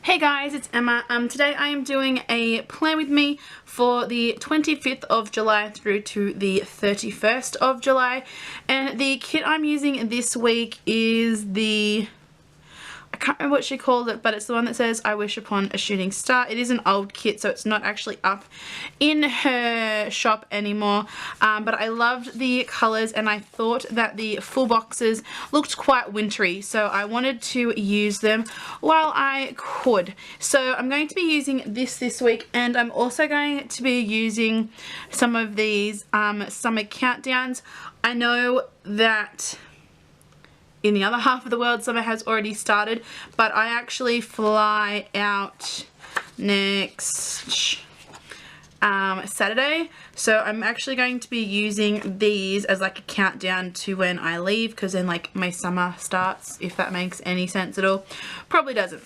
Hey guys, it's Emma. Today I am doing a plan with me for the 25th of July through to the 31st of July, and the kit I'm using this week is the, I can't remember what she called it, but it's the one that says I wish upon a shooting star. It is an old kit, so it's not actually up in her shop anymore, but I loved the colours and I thought that the full boxes looked quite wintry, so I wanted to use them while I could. So I'm going to be using this week, and I'm also going to be using some of these summer countdowns. I know that in the other half of the world summer has already started, but I actually fly out next Saturday, so I'm actually going to be using these as like a countdown to when I leave, because then like my summer starts, if that makes any sense at all. Probably doesn't.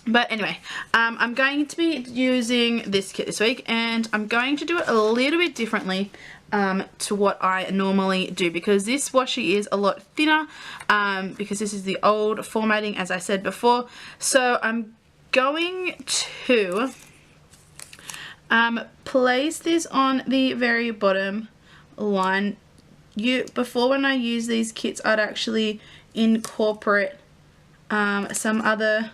But anyway, I'm going to be using this kit this week, and I'm going to do it a little bit differently to what I normally do, because this washi is a lot thinner, because this is the old formatting, as I said before. So I'm going to place this on the very bottom line. Before, when I use these kits, I'd actually incorporate some other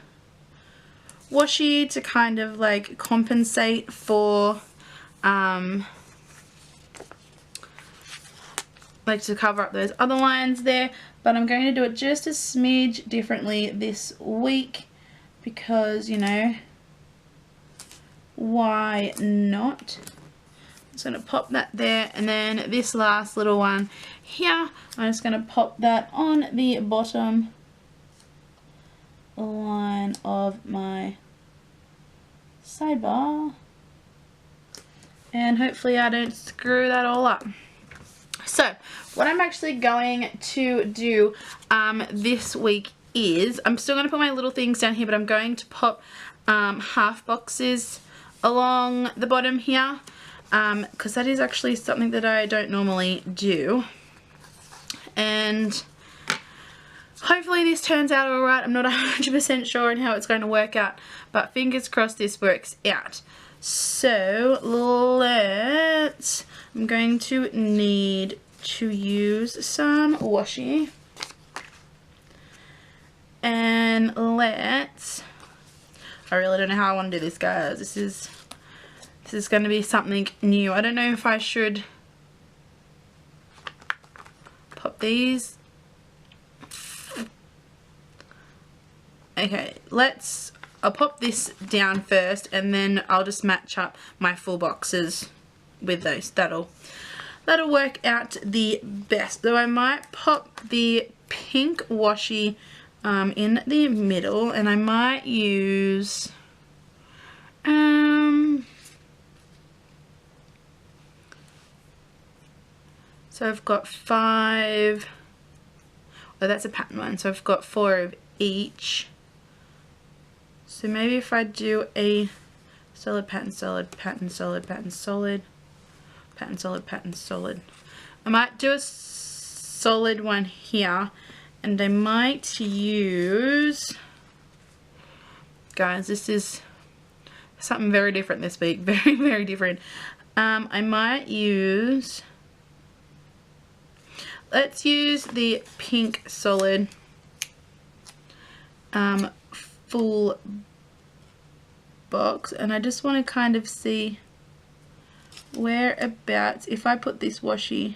washi to kind of like compensate for like to cover up those other lines there, but I'm going to do it just a smidge differently this week because, you know, why not? I'm just going to pop that there, and then this last little one here, I'm just going to pop that on the bottom line of my sidebar, and hopefully I don't screw that all up. So what I'm actually going to do this week is, I'm still going to put my little things down here, but I'm going to pop half boxes along the bottom here, because that is actually something that I don't normally do, and hopefully this turns out alright. I'm not 100% sure on how it's going to work out, but fingers crossed this works out. So I'm going to need to use some washi, and I really don't know how I want to do this, guys. This is going to be something new. I don't know if I should pop these. Okay, I'll pop this down first, and then I'll just match up my full boxes with those. That'll work out the best. Though I might pop the pink washi in the middle, and I might use so I've got 5. Oh, that's a pattern one, so I've got 4 of each. So maybe if I do a solid, pattern, solid, pattern, solid, pattern, solid, pattern, solid, pattern, solid. I might do a solid one here, and I might use, guys, this is something very different this week, very, very different. I might use, let's use the pink solid full box, and I just want to kind of see whereabouts, if I put this washi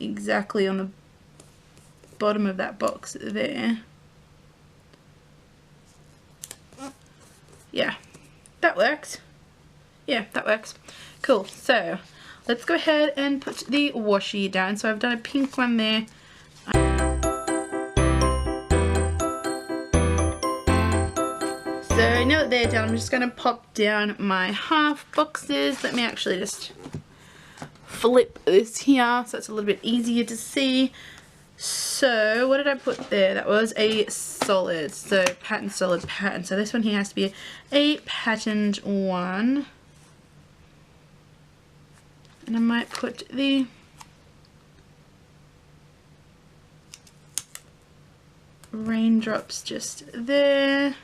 exactly on the bottom of that box there, yeah, that works. Yeah, that works. Cool. So let's go ahead and put the washi down. So I've done a pink one there. So now that they're done, I'm just going to pop down my half boxes. Let me actually just flip this here so it's a little bit easier to see. So what did I put there? That was a solid. So pattern, solid, pattern. So this one here has to be a patterned one. And I might put the raindrops just there.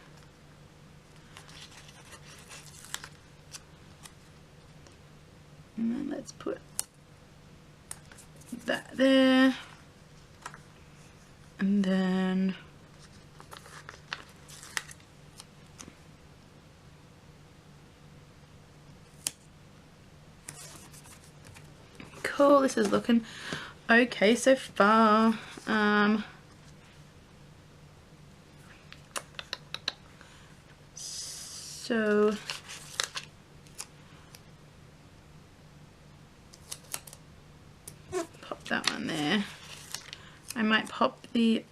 And then let's put that there. And then cool, this is looking okay so far. So pop that one there. I might pop the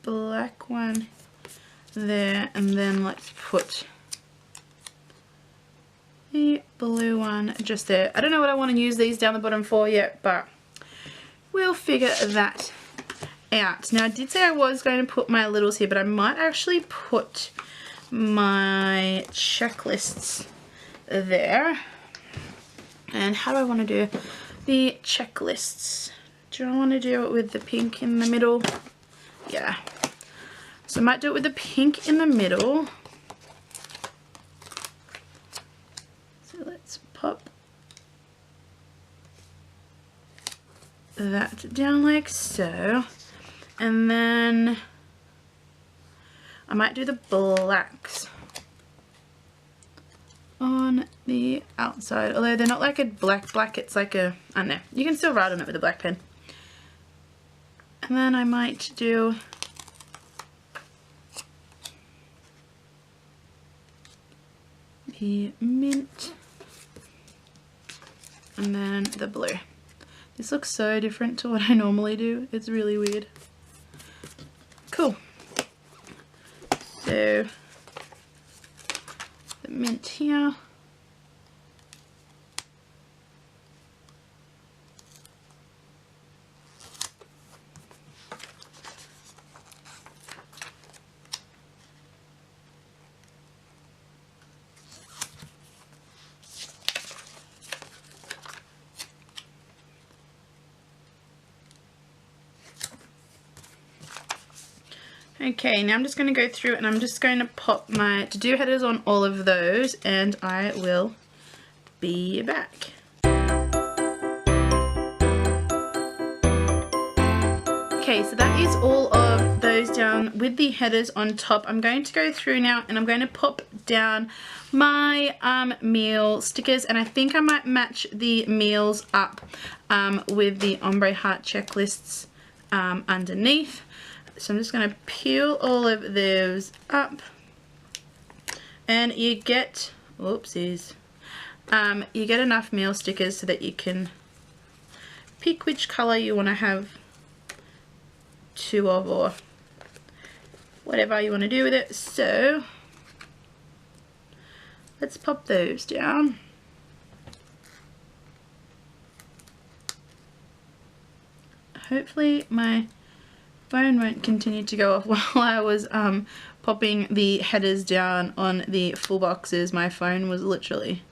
black one there, and then let's put the blue one just there. I don't know what I want to use these down the bottom for yet, but we'll figure that out. Now I did say I was going to put my littles here, but I might actually put my checklists there. And how do I want to do the checklists? Do I want to do it with the pink in the middle? Yeah. So I might do it with the pink in the middle. So let's pop that down like so. And then I might do the blacks on the outside, although they're not like a black, it's like a, I don't know, you can still write on it with a black pen. And then I might do the mint and then the blue. This looks so different to what I normally do, it's really weird. Cool. So the mint here. Okay, now I'm just going to go through and I'm just going to pop my to-do headers on all of those, and I will be back. Okay, so that is all of those down with the headers on top. I'm going to go through now and I'm going to pop down my meal stickers, and I think I might match the meals up with the ombre heart checklists underneath. So I'm just going to peel all of those up, and you get, whoopsies, you get enough meal stickers so that you can pick which colour you want to have two of, or whatever you want to do with it. So let's pop those down. Hopefully my phone won't continue to go off while I was popping the headers down on the full boxes. My phone was literally,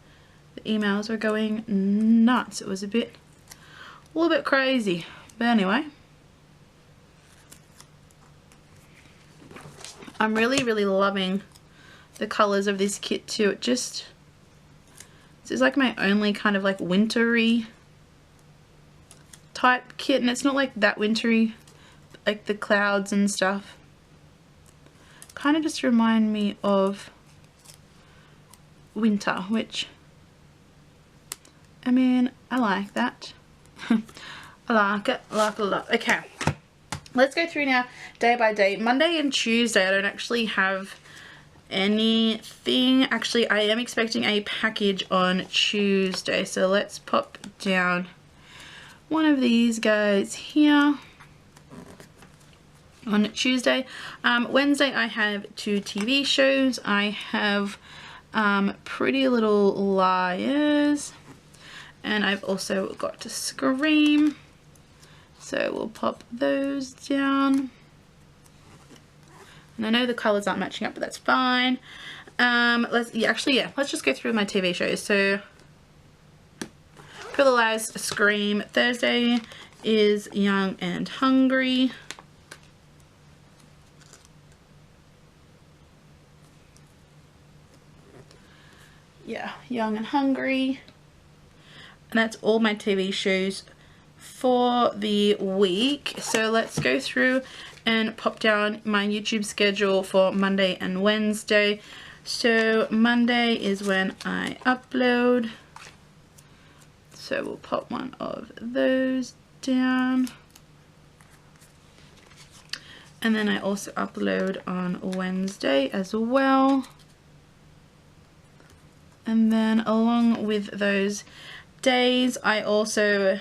the emails were going nuts. It was a little bit crazy, but anyway, I'm really loving the colors of this kit too. This is like my only kind of like wintry type kit, and it's not like that wintry, like the clouds and stuff kind of just remind me of winter, which, I mean, I like that. I like it a lot. Okay, let's go through now day by day. Monday and Tuesday I don't actually have anything. Actually, I am expecting a package on Tuesday, so let's pop down one of these guys here. On Tuesday. Wednesday I have 2 TV shows. I have Pretty Little Liars, and I've also got to Scream, so we'll pop those down. And I know the colours aren't matching up, but that's fine. Let's just go through my TV shows. So Pretty Little Liars, Scream. Thursday is Young and Hungry. yeah, Young and Hungry. And that's all my TV shows for the week. So let's go through and pop down my YouTube schedule for Monday and Wednesday. So Monday is when I upload. So we'll pop one of those down. And then I also upload on Wednesday as well. And then along with those days, I also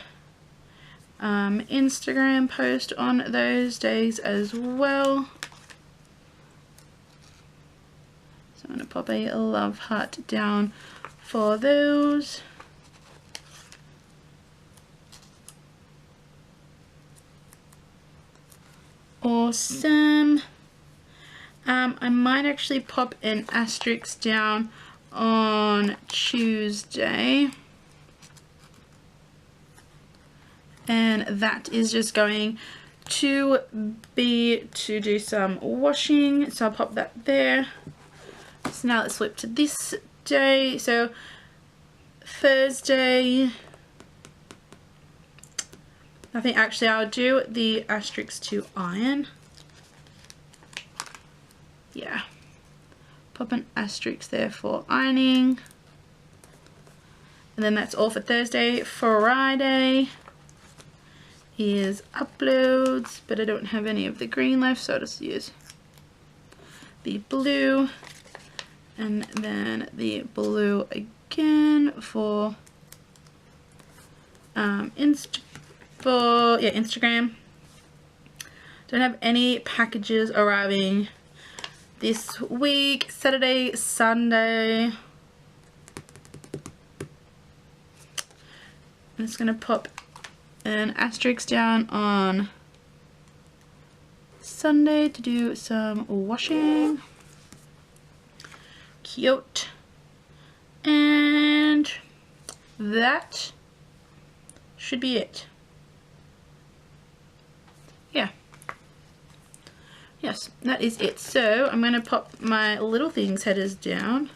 Instagram post on those days as well. So I'm going to pop a love heart down for those. Awesome. I might actually pop an asterisk down on Tuesday. And that is just going to be to do some washing. So I'll pop that there. So now let's flip to this day. So Thursday, I think actually I'll do the asterisk to iron. Yeah. Pop an asterisk there for ironing. And then that's all for Thursday. Friday is uploads, but I don't have any of the green left, so I'll just use the blue. And then the blue again for Instagram. Don't have any packages arriving this week. Saturday, Sunday. I'm just gonna pop an asterisk down on Sunday to do some washing. Cute. And that should be it. Yeah. Yes, that is it. So I'm going to pop my little things headers down.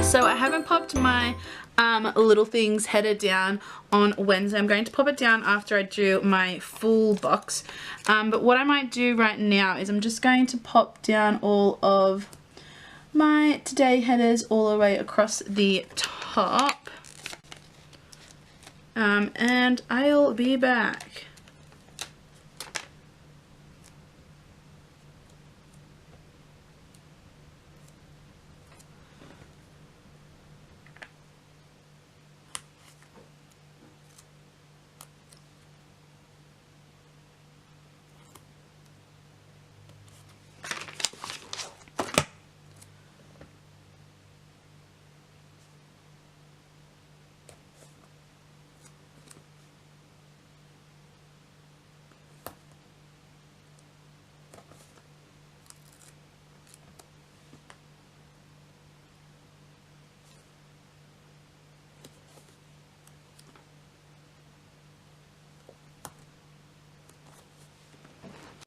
So I haven't popped my little things header down on Wednesday. I'm going to pop it down after I do my full box. But what I might do right now is I'm just going to pop down all of my today headers all the way across the top. And I'll be back.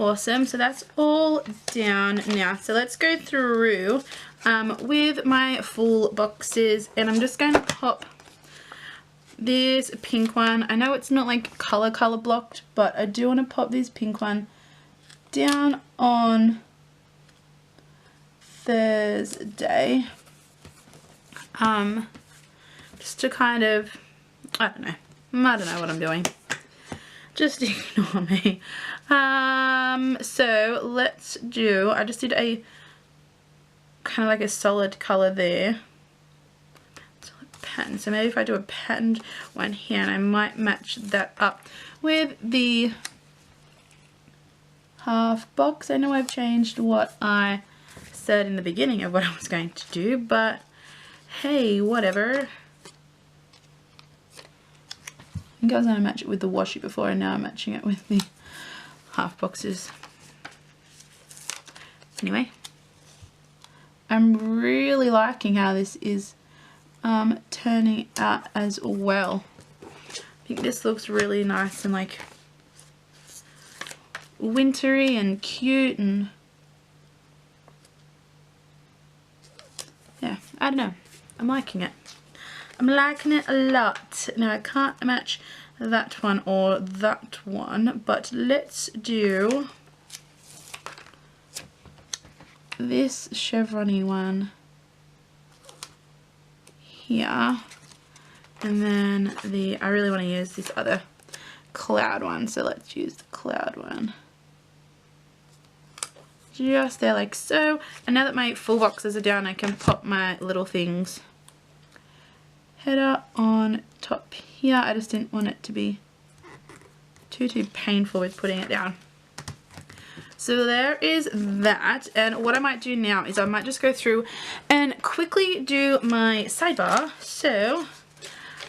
Awesome, so that's all down now. So let's go through with my full boxes, and I'm just going to pop this pink one. I know it's not like color blocked, but I do want to pop this pink one down on Thursday. Just to kind of, I don't know what I'm doing. Just ignore me. So let's do, I just did a kind of like a solid color there. Solid pattern. So maybe if I do a patterned one here, and I might match that up with the half box. I know I've changed what I said in the beginning of what I was going to do, but hey, whatever. I think I was going to match it with the washi before, and now I'm matching it with the half boxes. Anyway, I'm really liking how this is turning out as well. I think this looks really nice and like wintry and cute, and I don't know. I'm liking it. I'm liking it a lot. Now I can't match that one or that one, but let's do this chevron-y one here, and then I really want to use this other cloud one, so let's use the cloud one just there like so. And now that my full boxes are down, I can pop my little things header on top here. I just didn't want it to be too painful with putting it down. So there is that, and what I might do now is I might just go through and quickly do my sidebar. So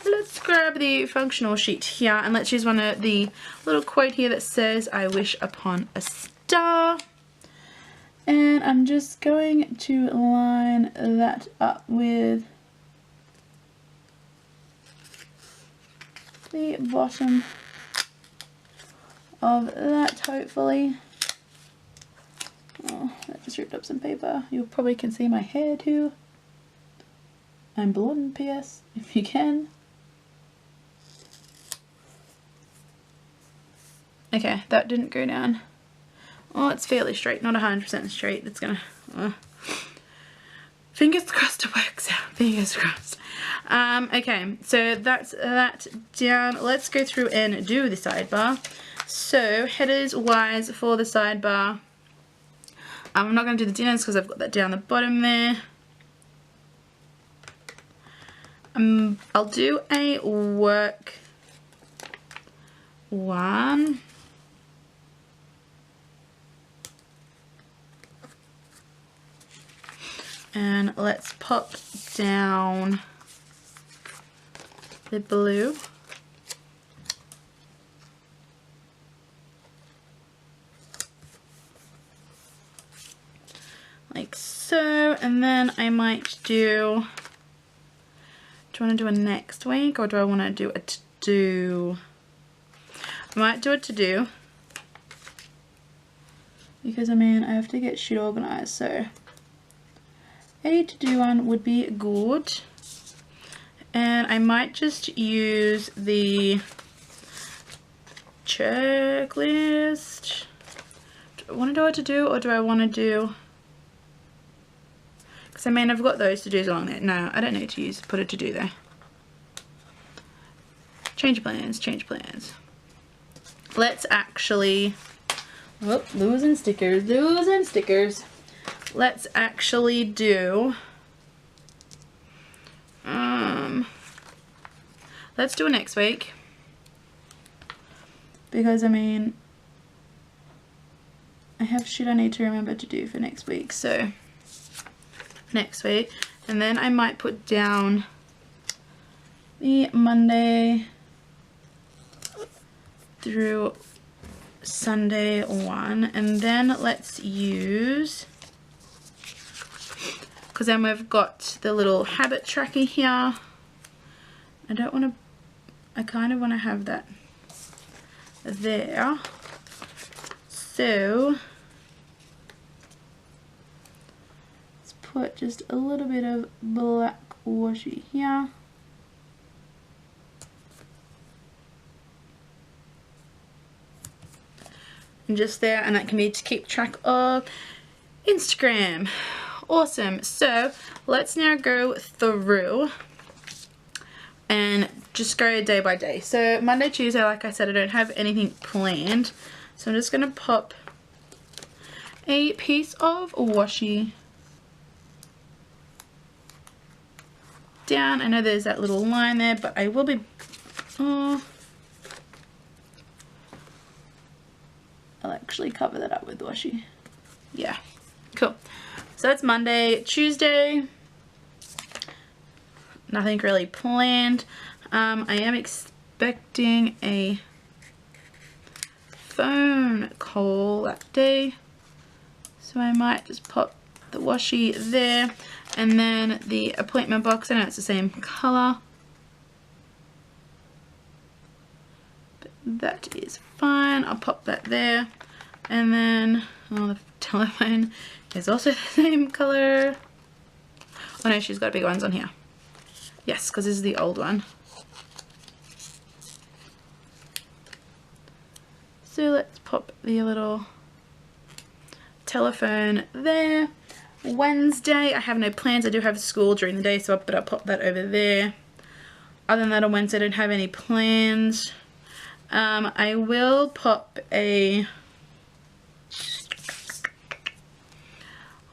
let's grab the functional sheet here and let's use one of the little quote here that says, "I wish upon a star." And I'm just going to line that up with the bottom of that, hopefully. Oh, that just ripped up some paper. You probably can see my hair too. I'm blonde, PS, if you can. Okay, that didn't go down. Oh, it's fairly straight, not 100% straight. It's gonna, fingers crossed it works out, fingers crossed. Okay, so that's that down. Let's go through and do the sidebar. So, headers wise for the sidebar, I'm not going to do the dinners because I've got that down the bottom there. I'll do a work one. And let's pop down the blue. Like so, and then I might do I want to do a next week or do I want to do a to-do? I might do a to-do because I mean I have to get shit organised, so a to-do one would be good. And I might just use the checklist. Do I want to do a to-do or do I want to do... Because I mean I've got those to-dos along there. No, I don't need to put a to-do there. Change plans, change plans. Let's actually... Oh, losing stickers, losing stickers. Let's actually do, let's do it next week, because I mean, I have shit I need to remember to do for next week, so next week, and then I might put down the Monday through Sunday one, and then let's use, because then we've got the little habit tracker here. I don't want to, I kind of want to have that there. So let's put just a little bit of black washi here. And just there, and that can be to keep track of Instagram. Awesome. So let's now go through and just go day by day. So Monday, Tuesday, like I said, I don't have anything planned. So I'm just going to pop a piece of washi down. I know there's that little line there, but I will be... I'll actually cover that up with washi. Yeah, cool. So that's Monday. Tuesday, nothing really planned. I am expecting a phone call that day, so I might just pop the washi there, and then the appointment box, I know it's the same colour, but that is fine. I'll pop that there, and then the telephone is also the same colour. Oh no, she's got bigger ones on here. Yes, because this is the old one. So let's pop the little telephone there. Wednesday, I have no plans. I do have school during the day, so I'll pop that over there. Other than that, on Wednesday, I don't have any plans. I will pop a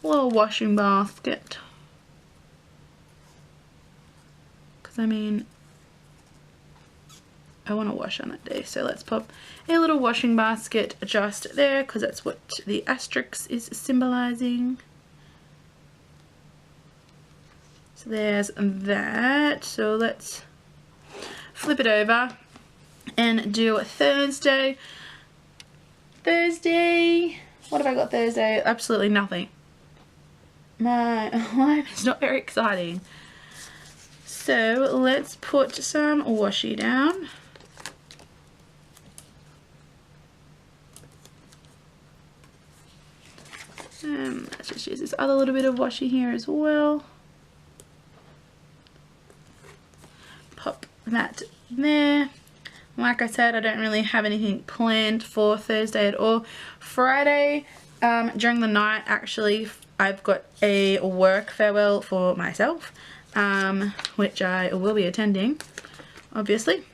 little washing basket. Because, I mean, I want to wash on that day. So let's pop a little washing basket just there, because that's what the asterisk is symbolizing. So there's that. So let's flip it over and do Thursday. Thursday, what have I got Thursday? Absolutely nothing. My life is not very exciting. So let's put some washi down. Let's just use this other little bit of washi here as well. Pop that there. Like I said, I don't really have anything planned for Thursday at all. Friday, during the night, actually, I've got a work farewell for myself, which I will be attending, obviously.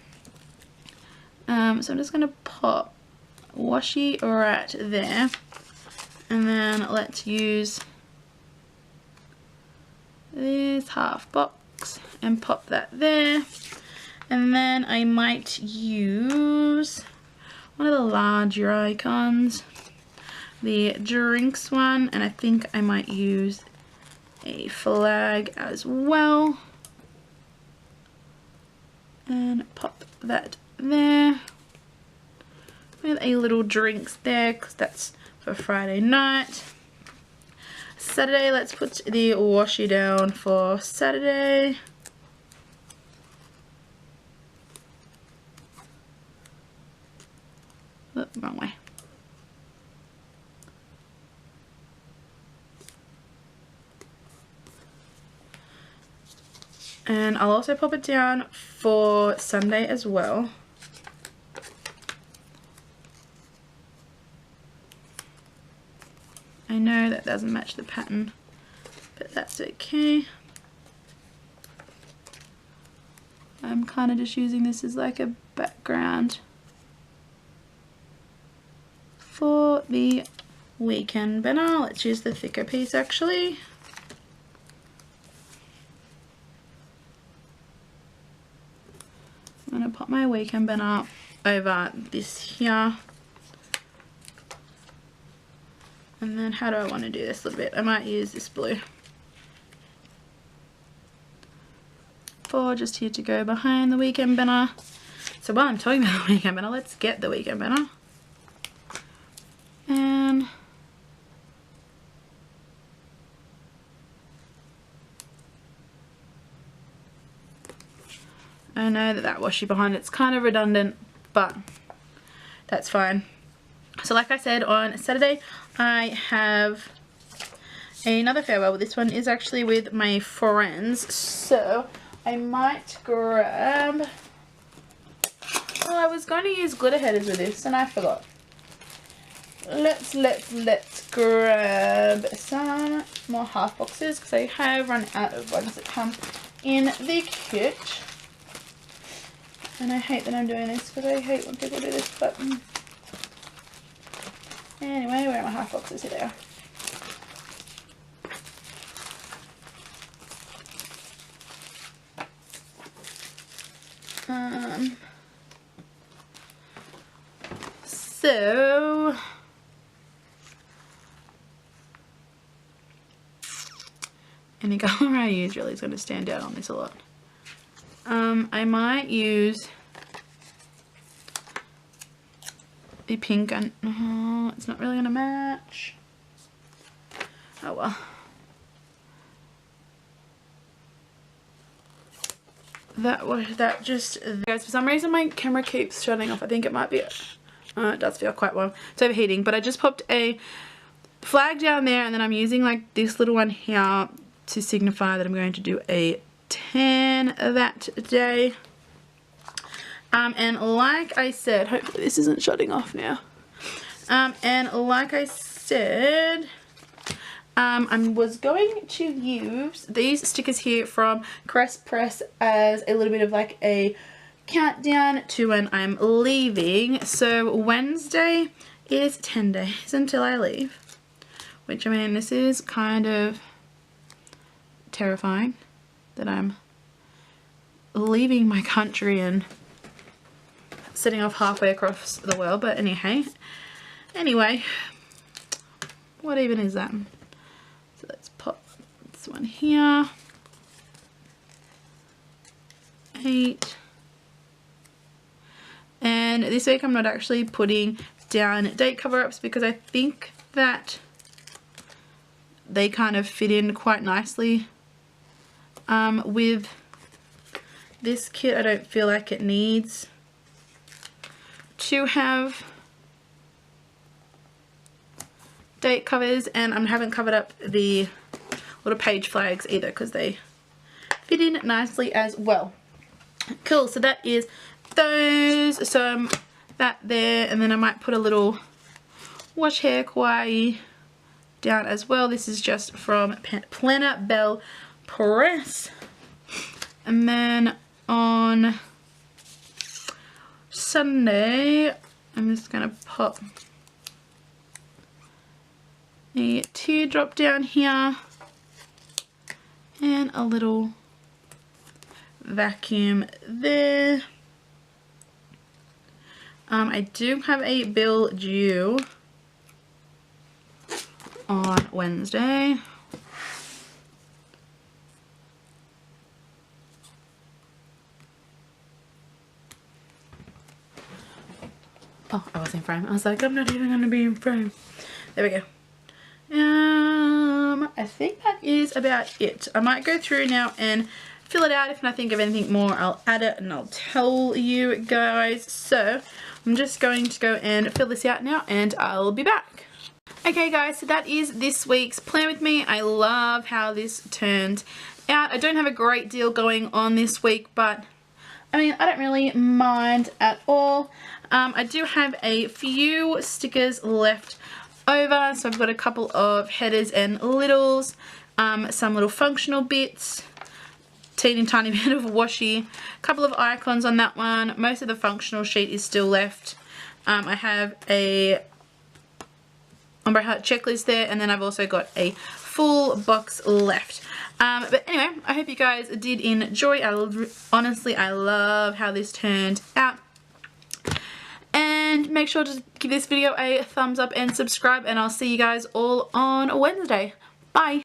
So I'm just going to pop washi right there. And then let's use this half box and pop that there. And then I might use one of the larger icons, the drinks one, and I think I might use a flag as well. And pop that there with a little drinks there, because that's for Friday night. Saturday, let's put the washi down for Saturday. Oh, wrong way. And I'll also pop it down for Sunday as well. I know that doesn't match the pattern, but that's okay. I'm kind of just using this as like a background for the weekend banner. Let's use the thicker piece actually. I'm going to pop my weekend banner over this here. And then how do I want to do this a little bit? I might use this blue for just here to go behind the weekend banner. So while I'm talking about the weekend banner, let's get the weekend banner. And I know that washi behind it's kind of redundant, but that's fine. So like I said, on Saturday I have another farewell. This one is actually with my friends, so I might grab, oh, I was going to use glitter headers with this and I forgot. Let's grab some more half boxes, because I have run out of ones that come in the kit. And I hate that I'm doing this, because I hate when people do this, but anyway, where are my half boxes? Here they are. So any color I use really is going to stand out on this a lot. I might use the pink, and it's not really going to match. Oh well. That just, guys, for some reason my camera keeps shutting off. I think it might be, it does feel quite warm. It's overheating, but I just popped a flag down there, and then I'm using like this little one here to signify that I'm going to do a tan that day. And like I said, hopefully this isn't shutting off now. And like I said, I was going to use these stickers here from Crest Press as a little bit of like a countdown to when I'm leaving. So Wednesday is 10 days until I leave, which, I mean, this is kind of terrifying that I'm leaving my country and setting off halfway across the world. But anyway, what even is that? So let's pop this one here. 8. And this week I'm not actually putting down date cover-ups because I think that they kind of fit in quite nicely with this kit. I don't feel like it needs to have date covers, and I haven't covered up the little page flags either because they fit in nicely as well. Cool, so that is those. So that there, and then I might put a little wash hair kawaii down as well. This is just from Planner Bell Press. And then on Sunday, I'm just going to pop a teardrop down here and a little vacuum there. I do have a bill due on Wednesday. Oh, I was in frame. I was like, I'm not even going to be in frame. There we go. I think that is about it. I might go through now and fill it out. If I think of anything more, I'll add it and I'll tell you guys. So I'm just going to go and fill this out now and I'll be back. Okay guys, so that is this week's Plan With Me. I love how this turned out. I don't have a great deal going on this week, but I mean, I don't really mind at all. I do have a few stickers left over, so I've got a couple of headers and littles, some little functional bits, teeny tiny bit of washi, a couple of icons on that one. Most of the functional sheet is still left. I have a ombre heart checklist there, and then I've also got a full box left. But anyway, I hope you guys did enjoy. Honestly, I love how this turned out. And make sure to give this video a thumbs up and subscribe, and I'll see you guys all on Wednesday. Bye!